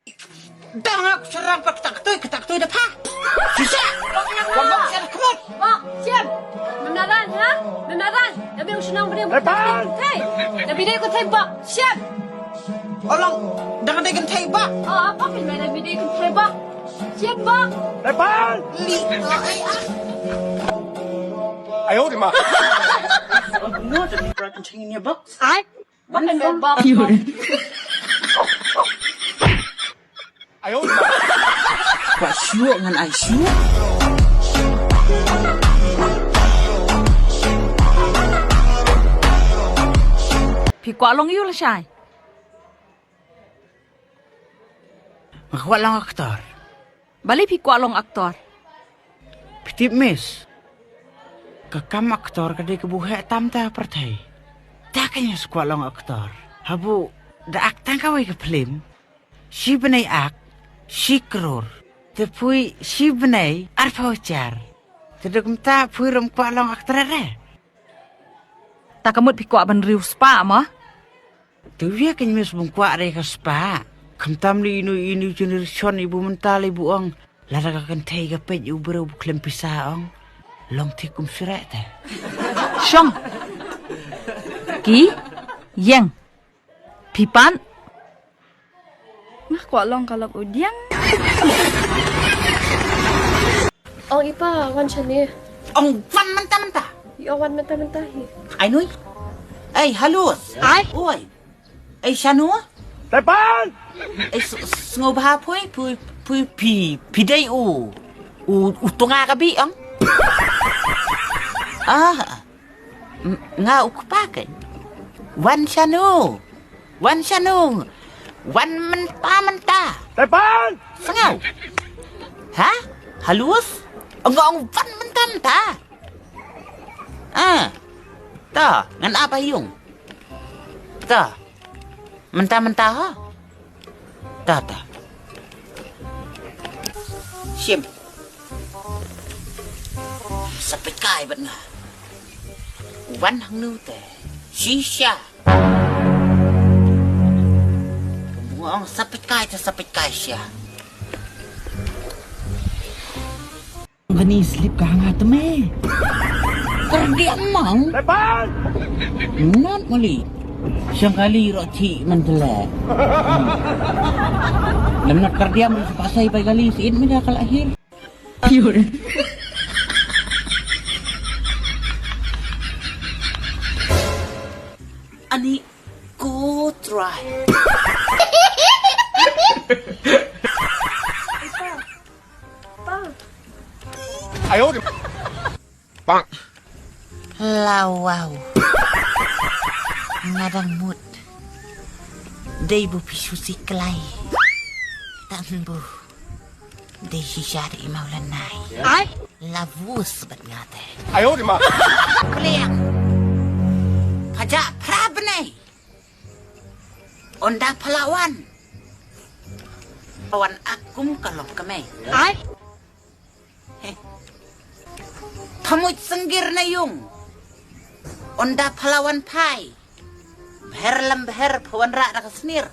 Đang serang pak ketak tu dah pa. Sisa. Wabak saya kemot. Bak, siap. Benaran, ha? Benaran. Nabi yang senang beri bertak tay. Nabi dia ikut tay bak. Siap. Orang dengan dia kan tay bak. Oh, apa filmnya Nabi dia ikut tay bak? Siap bak. Depan! Li. Ayo di mah. No, the people can change your box. Mana yang bak? Ayo di mah. Pak syuk dengan ai syuk. Puis quoi long yul shai? Walang aktor. Bali puis quoi long aktor? Pitip mis. Kakam aktor kadai kebuhe tam ta pertai. Takanya sekwalong aktor. Habu da aktang kawai ke film. Si benai ak, si kror. Tepui si benai arpa ucar. Teduk ta pui rom kwalong aktor re. Tak kemut puis quoi ban riu spa mah? Tu dia kan mis bungkwa re ka spa. Kamtam li inu generation ibu mental ibu ang. Lara ka kan tai ka pet ibu bro klem pisa ang. Long tikum sirat ta. Shong. Ki? Yang. Pipan? Ngah kuat long kalau udiang. Oh, ipa, wan ni. Ang van mentah-mentah. Yo wan mentah-mentah. Ai nuôi. Ê, halus. Ai? Ôi. Ê, Shanu. Depan! Ê, ngô ba pi đây u tunga ka bi ang. Nga ukupakan. Wan Shanu. Wan mentah. Depan! Sengau. Ha? Halus? Ang van mentah. Ta, ngan apa yung? Ta. Mentah-mentah ha? Ta. Sim. Sapit kai bat nga. Wan hang nu te. Shisha. Buang sapit kai siya. Gani slip ka hanga teme. Kerja emang. Depan! Not mali. Siyang kali roti mendelek. Lemnak kerja mo sa pasay pa gali siin mo na kalahir. Yun. Ani go try. Ayo di Bang. Lawaw. Ngadang mood. Day bu pisu si kelai. Tan bu. Day hijari maulanay. Ay! Lavus bat ngate. Ayo di mah. Kuliang. Pajak prabenay. Onda palawan. Pawan akum kalong kemay. Ay! Tamuit senggir na yung. Onda palawan pai. Beher pawan ra na kasnir.